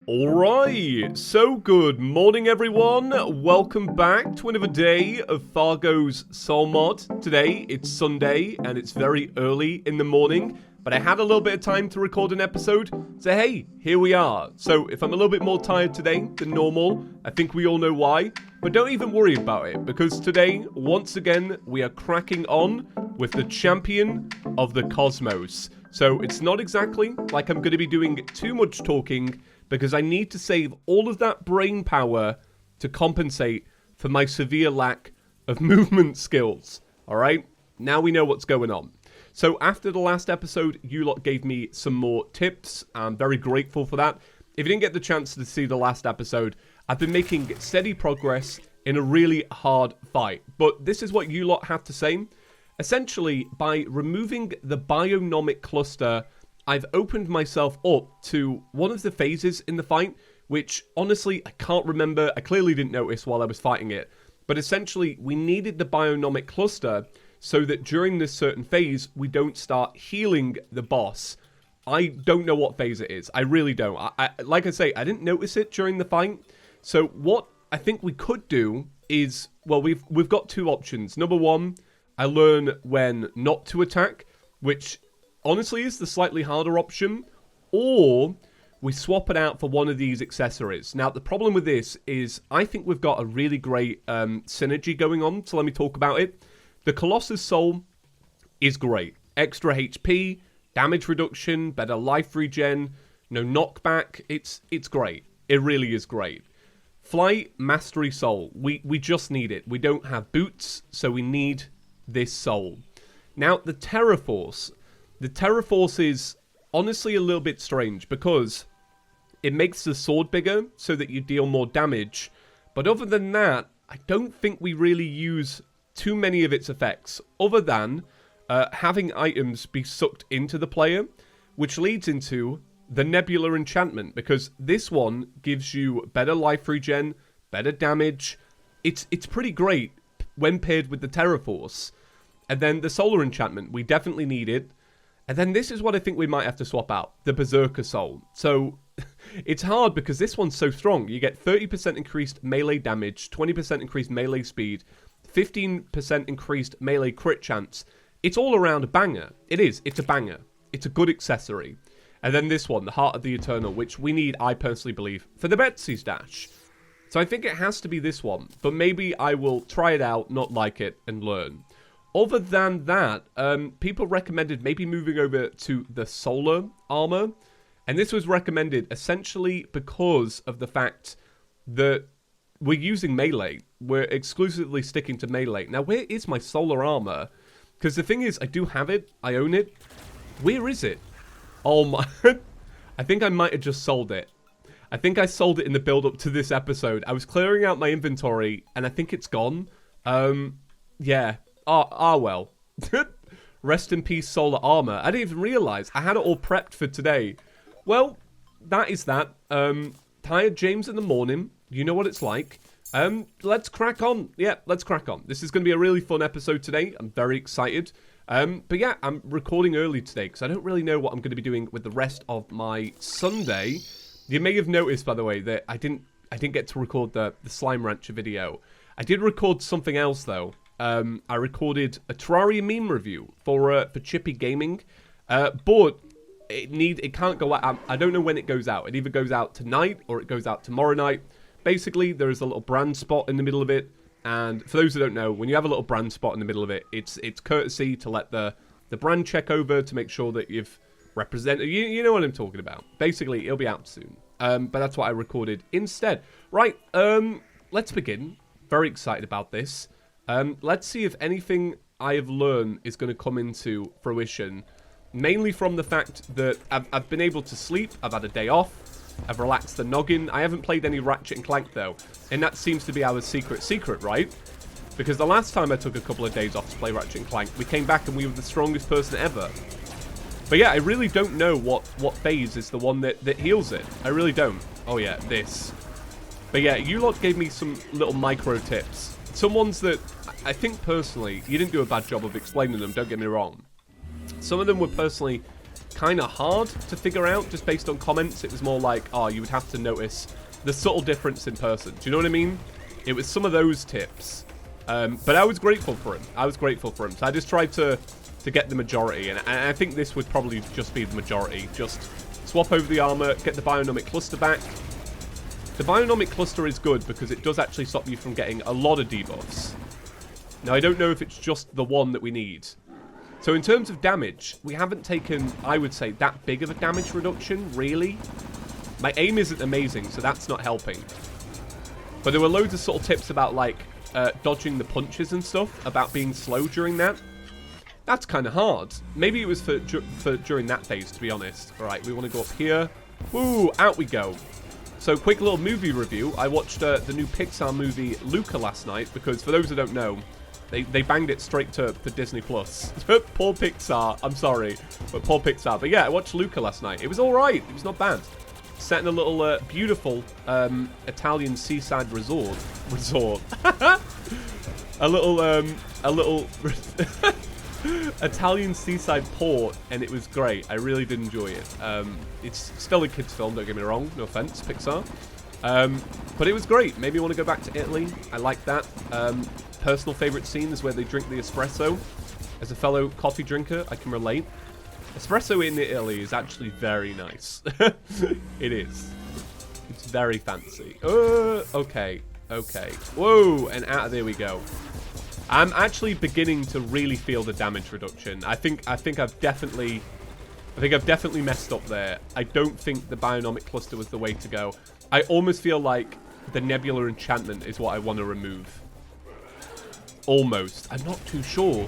Alright, so good morning everyone, welcome back to another day of Fargo's Soul Mod. Today, it's Sunday, and it's very early in the morning, but I had a little bit of time to record an episode, so hey, here we are. So if I'm a little bit more tired today than normal, I think we all know why, but don't even worry about it, because today, once again, we are cracking on with the champion of the cosmos. So it's not exactly like I'm going to be doing too much talking, because I need to save all of that brain power to compensate for my severe lack of movement skills. Alright? Now we know what's going on. So after the last episode, you lot gave me some more tips. I'm very grateful for that. If you didn't get the chance to see the last episode, I've been making steady progress in a really hard fight. But this is what you lot have to say. Essentially, by removing the bionomic cluster, I've opened myself up to one of the phases in the fight, which honestly, I can't remember. I clearly didn't notice while I was fighting it. But essentially, we needed the bionomic cluster so that during this certain phase, we don't start healing the boss. I don't know what phase it is. I really don't. Like I say, I didn't notice it during the fight. So what I think we could do is, well, we've got two options. Number one, I learn when not to attack, which honestly is the slightly harder option, or we swap it out for one of these accessories. Now, the problem with this is I think we've got a really great synergy going on, so let me talk about it. The Colossus Soul is great. Extra HP, damage reduction, better life regen, no knockback. It's great. It really is great. Flight Mastery Soul. We just need it. We don't have boots, so we need this soul. Now, the Terra Force. The Terra Force is honestly a little bit strange because it makes the sword bigger so that you deal more damage. But other than that, I don't think we really use too many of its effects other than having items be sucked into the player, which leads into the Nebula Enchantment, because this one gives you better life regen, better damage. It's pretty great when paired with the Terra Force. And then the Solar Enchantment, we definitely need it. And then this is what I think we might have to swap out, the Berserker Soul. So it's hard because this one's so strong. You get 30% increased melee damage, 20% increased melee speed, 15% increased melee crit chance. It's all around a banger. It is. It's a banger. It's a good accessory. And then this one, the Heart of the Eternal, which we need, I personally believe, for the Betsy's Dash. So I think it has to be this one. But maybe I will try it out, not like it, and learn. Other than that, people recommended maybe moving over to the solar armor. And this was recommended essentially because of the fact that we're using melee. We're exclusively sticking to melee. Now, where is my solar armor? Because the thing is, I do have it. I own it. Where is it? Oh my... I think I might have just sold it. I think I sold it in the build-up to this episode. I was clearing out my inventory, and I think it's gone. Yeah. Well. Rest in peace, solar armor. I didn't even realize. I had it all prepped for today. Well, that is that. Tired James in the morning. You know what it's like. Let's crack on. Yeah, let's crack on. This is going to be a really fun episode today. I'm very excited. But yeah, I'm recording early today because I don't really know what I'm going to be doing with the rest of my Sunday. You may have noticed, by the way, that I didn't get to record the Slime Rancher video. I did record something else, though. I recorded a Terraria meme review for Chippy Gaming, but it can't go out. I don't know when it goes out. It either goes out tonight or it goes out tomorrow night. Basically, there is a little brand spot in the middle of it, and for those who don't know, when you have a little brand spot in the middle of it, it's courtesy to let the brand check over to make sure that you've represented. You know what I'm talking about. Basically, it'll be out soon. But that's what I recorded instead. Right. Let's begin. Very excited about this. Let's see if anything I have learned is going to come into fruition. Mainly from the fact that I've been able to sleep. I've had a day off. I've relaxed the noggin. I haven't played any Ratchet and Clank, though. And that seems to be our secret, right? Because the last time I took a couple of days off to play Ratchet and Clank, we came back and we were the strongest person ever. But yeah, I really don't know what phase is the one that heals it. I really don't. Oh yeah, this. But yeah, you lot gave me some little micro tips. Some ones that I think personally, you didn't do a bad job of explaining them, don't get me wrong. Some of them were personally kind of hard to figure out just based on comments. It was more like, oh, you would have to notice the subtle difference in person. Do you know what I mean? It was some of those tips. But I was grateful for him. I was grateful for him. So I just tried to get the majority. And I think this would probably just be the majority. Just swap over the armor, get the bionomic cluster back. The bionomic cluster is good because it does actually stop you from getting a lot of debuffs. Now, I don't know if it's just the one that we need. So in terms of damage, we haven't taken, I would say, that big of a damage reduction, really. My aim isn't amazing, so that's not helping. But there were loads of sort of tips about, like, dodging the punches and stuff, about being slow during that. That's kind of hard. Maybe it was for during that phase, to be honest. All right, we want to go up here. Woo, out we go. So, quick little movie review. I watched the new Pixar movie, Luca, last night, because for those who don't know, they banged it straight to Disney+. Poor Pixar. I'm sorry, but poor Pixar. But yeah, I watched Luca last night. It was all right. It was not bad. Set in a little beautiful Italian seaside resort. a little Italian seaside port, and it was great. I really did enjoy it. It's still a kids' film, don't get me wrong. No offense, Pixar. But it was great. Maybe I want to go back to Italy. I like that. Personal favorite scene is where they drink the espresso. As a fellow coffee drinker, I can relate. Espresso in Italy is actually very nice. It is. It's very fancy. Okay. Whoa, and out of there we go. I'm actually beginning to really feel the damage reduction. I think I've definitely messed up there. I don't think the bionomic cluster was the way to go. I almost feel like the Nebula enchantment is what I want to remove. Almost. I'm not too sure.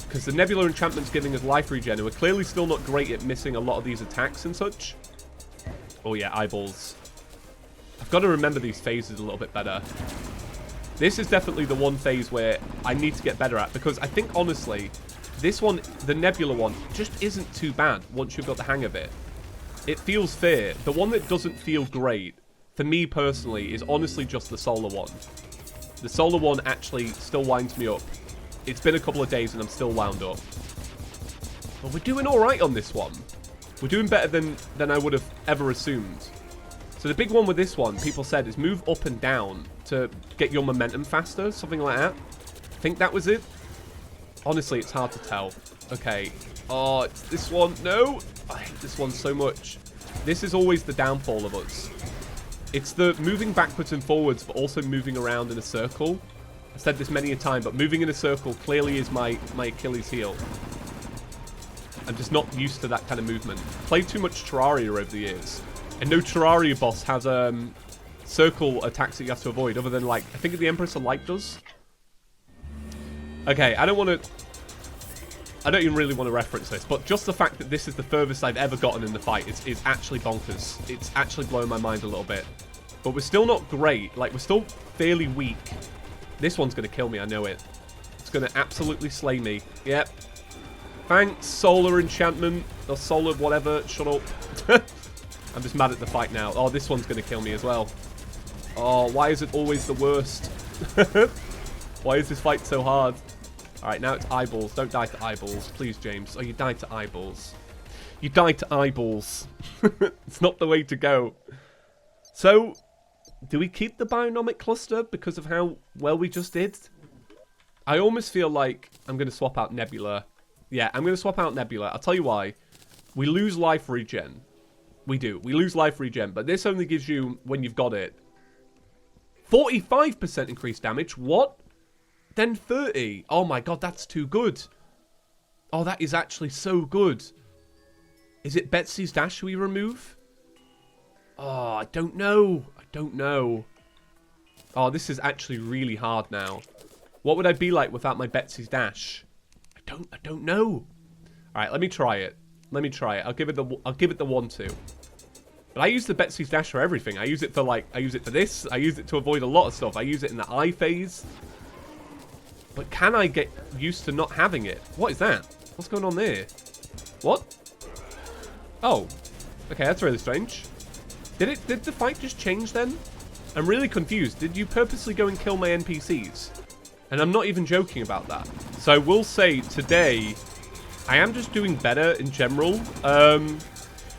Because the Nebula enchantment's giving us life regen, and we're clearly still not great at missing a lot of these attacks and such. Oh yeah, eyeballs. I've got to remember these phases a little bit better. This is definitely the one phase where I need to get better at, because I think, honestly, this one, the Nebula one, just isn't too bad once you've got the hang of it. It feels fair. The one that doesn't feel great, for me personally, is honestly just the solar one. The solar one actually still winds me up. It's been a couple of days and I'm still wound up. But we're doing alright on this one. We're doing better than I would have ever assumed. So the big one with this one, people said, is move up and down to get your momentum faster, something like that. I think that was it. Honestly, it's hard to tell. Okay. Oh, it's this one. No! I hate this one so much. This is always the downfall of us. It's the moving backwards and forwards, but also moving around in a circle. I've said this many a time, but moving in a circle clearly is my Achilles heel. I'm just not used to that kind of movement. Played too much Terraria over the years. And no Terraria boss has circle attacks that you have to avoid, other than, like, I think the Empress of Light does. Okay, I don't even really want to reference this, but just the fact that this is the furthest I've ever gotten in the fight is actually bonkers. It's actually blowing my mind a little bit. But we're still not great. Like, we're still fairly weak. This one's going to kill me, I know it. It's going to absolutely slay me. Yep. Thanks, solar enchantment. Or solar whatever. Shut up. I'm just mad at the fight now. Oh, this one's going to kill me as well. Oh, why is it always the worst? Why is this fight so hard? Alright, now it's eyeballs. Don't die to eyeballs. Please, James. Oh, you died to eyeballs. You died to eyeballs. It's not the way to go. So, do we keep the bionomic cluster because of how well we just did? I almost feel like I'm going to swap out Nebula. Yeah, I'm going to swap out Nebula. I'll tell you why. We lose life regen. We do. We lose life regen. But this only gives you, when you've got it, 45% increased damage. What? Then 30. Oh my god, that's too good. Oh, that is actually so good. Is it Betsy's Dash we remove? Oh, I don't know. I don't know. Oh, this is actually really hard now. What would I be like without my Betsy's Dash? I don't know. Alright, let me try it. Let me try it. I'll give it the 1-2. But I use the Betsy's Dash for everything. I use it for, like, I use it for this. I use it to avoid a lot of stuff. I use it in the eye phase. But can I get used to not having it? What is that? What's going on there? What? Oh. Okay, that's really strange. Did the fight just change then? I'm really confused. Did you purposely go and kill my NPCs? And I'm not even joking about that. So I will say today, I am just doing better in general.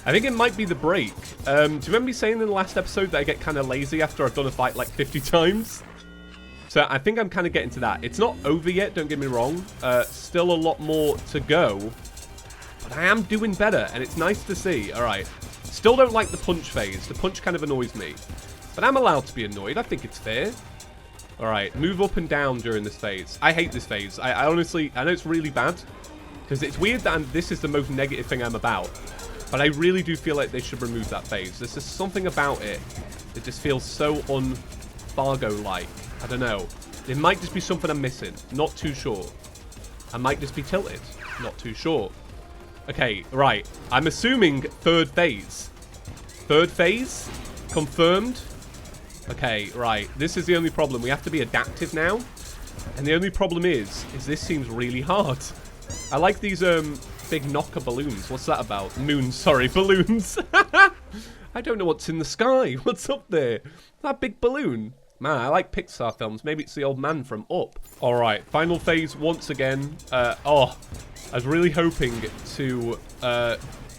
I think it might be the break. Do you remember me saying in the last episode that I get kind of lazy after I've done a fight like 50 times? So I think I'm kind of getting to that. It's not over yet, don't get me wrong. Still a lot more to go. But I am doing better, and it's nice to see. All right. Still don't like the punch phase. The punch kind of annoys me. But I'm allowed to be annoyed. I think it's fair. All right. Move up and down during this phase. I hate this phase. I honestly, I know it's really bad. Because it's weird that this is the most negative thing I'm about. But I really do feel like they should remove that phase. There's just something about it that just feels so un-Fargo-like. I don't know. It might just be something I'm missing. Not too sure. I might just be tilted. Not too sure. Okay, right. I'm assuming third phase. Third phase? Confirmed? Okay, right. This is the only problem. We have to be adaptive now. And the only problem is this seems really hard. I like these, big knocker balloons. What's that about? Moons, sorry, balloons. I don't know what's in the sky. What's up there? That big balloon. Man, I like Pixar films. Maybe it's the old man from Up. All right, final phase once again. I was really hoping to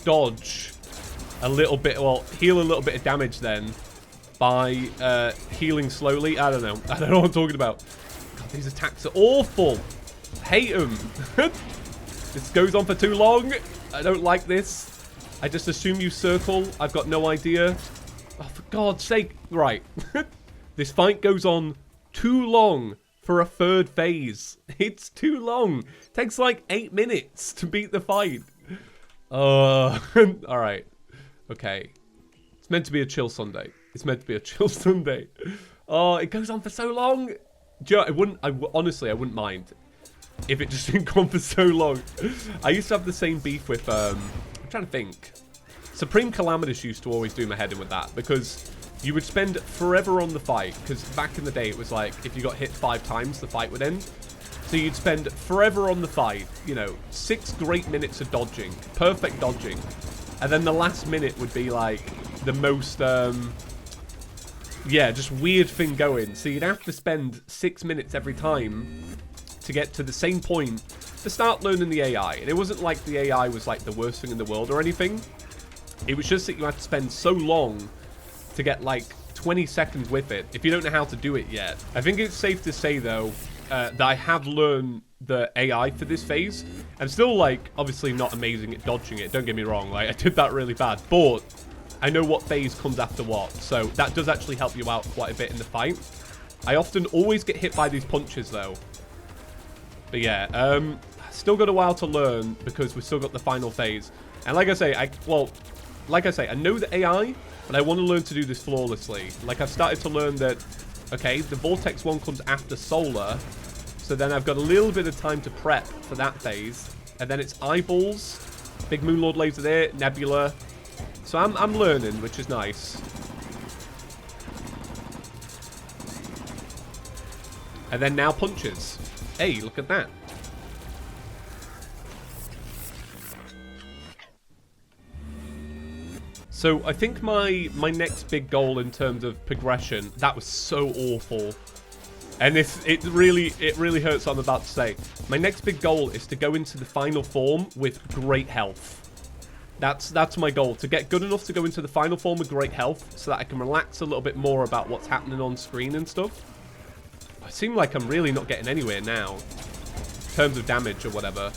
dodge a little bit, well, heal a little bit of damage then by healing slowly. I don't know what I'm talking about. God, these attacks are awful. Hate them. This goes on for too long. I don't like this. I just assume you circle. I've got no idea. Oh, for God's sake. Right. This fight goes on too long for a third phase. It's too long. It takes like 8 minutes to beat the fight. All right. Okay. It's meant to be a chill Sunday. It's meant to be a chill Sunday. Oh, it goes on for so long. Do you know, honestly, I wouldn't mind if it just didn't go on for so long. I used to have the same beef with, I'm trying to think. Supreme Calamitous used to always do my head in with that, because you would spend forever on the fight, because back in the day it was like, if you got hit 5 times, the fight would end. So you'd spend forever on the fight, you know, 6 great minutes of dodging, perfect dodging. And then the last minute would be like the most, yeah, just weird thing going. So you'd have to spend 6 minutes every time to get to the same point to start learning the AI. And it wasn't like the AI was like the worst thing in the world or anything. It was just that you had to spend so long to get like 20 seconds with it if you don't know how to do it yet. I think it's safe to say though that I have learned the AI for this phase. I'm still like obviously not amazing at dodging it, don't get me wrong, like I did that really bad, but I know what phase comes after what, so that does actually help you out quite a bit in the fight. I often always get hit by these punches though. But yeah, still got a while to learn because we've still got the final phase. And like I say, I know the AI, but I want to learn to do this flawlessly. Like I've started to learn that, okay, the Vortex one comes after Solar, so then I've got a little bit of time to prep for that phase. And then it's Eyeballs, big Moonlord laser there, Nebula. So I'm learning, which is nice. And then now punches. Hey, look at that. So I think my next big goal in terms of progression, that was so awful. And it really hurts what I'm about to say. My next big goal is to go into the final form with great health. That's my goal, to get good enough to go into the final form with great health so that I can relax a little bit more about what's happening on screen and stuff. I seem like I'm really not getting anywhere now in terms of damage or whatever.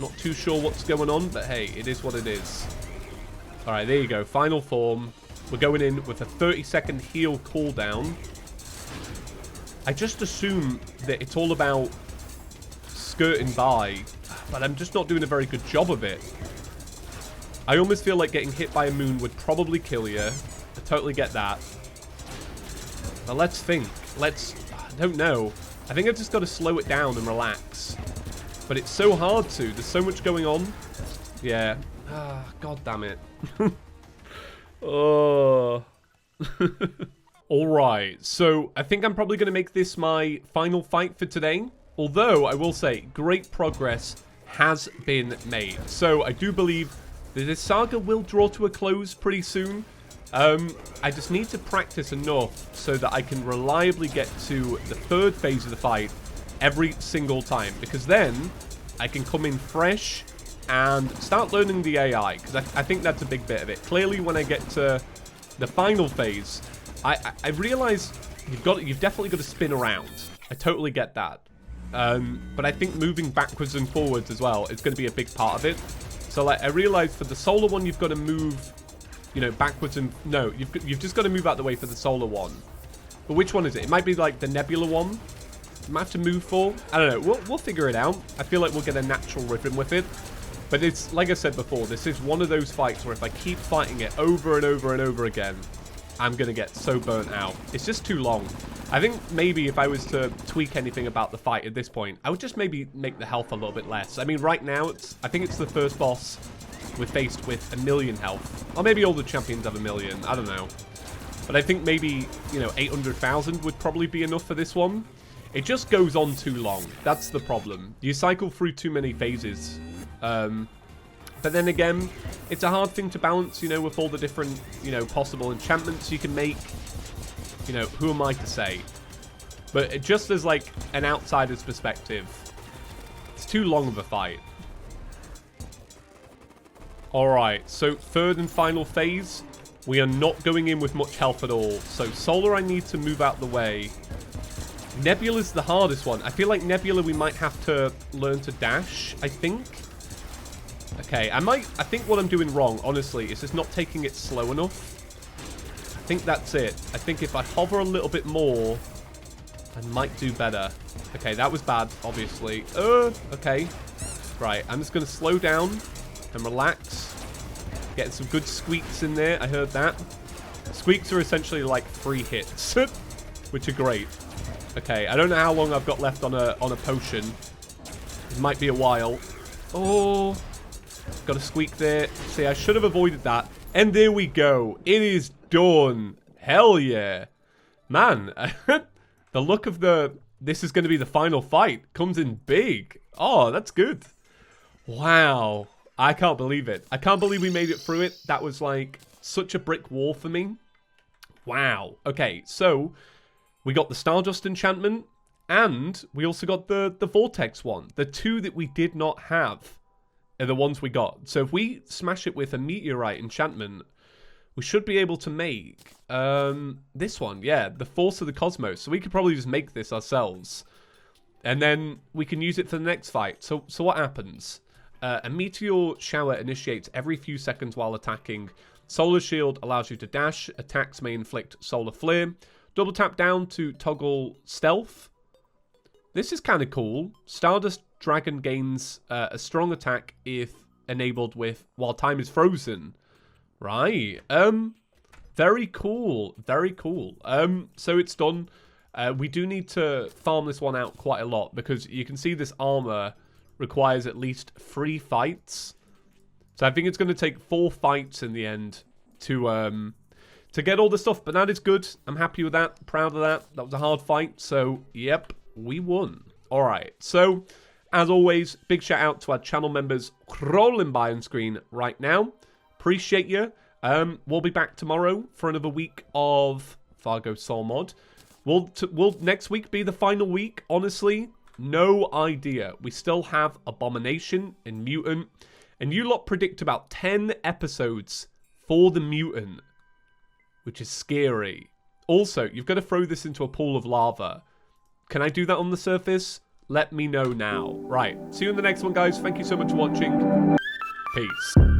Not too sure what's going on, but hey, it is what it is. Alright, there you go. Final form. We're going in with a 30-second heal cooldown. I just assume that it's all about skirting by, but I'm just not doing a very good job of it. I almost feel like getting hit by a moon would probably kill you. I totally get that. But let's think. I don't know. I think I've just got to slow it down and relax. But it's so hard to. There's so much going on. Yeah. God damn it. Oh. Alright, so I think I'm probably going to make this my final fight for today. Although, I will say, great progress has been made. So, I do believe that this saga will draw to a close pretty soon. I just need to practice enough so that I can reliably get to the third phase of the fight every single time. Because then, I can come in fresh and start learning the AI, because I think that's a big bit of it. Clearly, when I get to the final phase, I realize you've definitely got to spin around. I totally get that. But I think moving backwards and forwards as well is going to be a big part of it. So, like, I realize for the solar one, you've got to move, you know, backwards and... No, you've just got to move out the way for the solar one. But which one is it? It might be, like, the nebula one. You might have to move for. I don't know. We'll figure it out. I feel like we'll get a natural rhythm with it. But it's, like I said before, this is one of those fights where if I keep fighting it over and over and over again, I'm going to get so burnt out. It's just too long. I think maybe if I was to tweak anything about the fight at this point, I would just maybe make the health a little bit less. I mean, right now, I think it's the first boss we're faced with 1,000,000 health. Or maybe all the champions have 1,000,000. I don't know. But I think maybe, you know, 800,000 would probably be enough for this one. It just goes on too long. That's the problem. You cycle through too many phases. But then again, it's a hard thing to balance, you know, with all the different, you know, possible enchantments you can make. You know, who am I to say? But just as, like, an outsider's perspective, it's too long of a fight. Alright, so third and final phase. We are not going in with much health at all. So solar, I need to move out the way. Nebula's the hardest one. I feel like Nebula we might have to learn to dash, I think. Okay, I think what I'm doing wrong, honestly, is just not taking it slow enough. I think that's it. I think if I hover a little bit more, I might do better. Okay, that was bad, obviously. Okay. Right, I'm just going to slow down and relax. Getting some good squeaks in there, I heard that. Squeaks are essentially like free hits, which are great. Okay, I don't know how long I've got left on a potion. It might be a while. Oh, got a squeak there. See, I should have avoided that. And there we go. It is done. Hell yeah. Man, the look of this is going to be the final fight comes in big. Oh, that's good. Wow. I can't believe it. I can't believe we made it through it. That was like such a brick wall for me. Wow. Okay, so we got the Stardust enchantment, and we also got the Vortex one. The two that we did not have are the ones we got. So if we smash it with a Meteorite enchantment, we should be able to make this one. Yeah, the Force of the Cosmos. So we could probably just make this ourselves. And then we can use it for the next fight. So what happens? A meteor shower initiates every few seconds while attacking. Solar Shield allows you to dash. Attacks may inflict Solar Flare. Double tap down to toggle stealth. This is kind of cool. Stardust Dragon gains a strong attack if enabled with while time is frozen. Right. Very cool. Very cool. So it's done. We do need to farm this one out quite a lot because you can see this armor requires at least 3 fights. So I think it's going to take 4 fights in the end to get all the stuff. But that is good. I'm happy with that. Proud of that. That was a hard fight. So, yep, we won. All right. So, as always, big shout out to our channel members crawling by on screen right now. Appreciate you. We'll be back tomorrow for another week of Fargo Soul Mod. Will next week be the final week? Honestly, no idea. We still have Abomination and Mutant. And you lot predict about 10 episodes for the Mutant, which is scary. Also, you've got to throw this into a pool of lava. Can I do that on the surface? Let me know now. Right. See you in the next one, guys. Thank you so much for watching. Peace.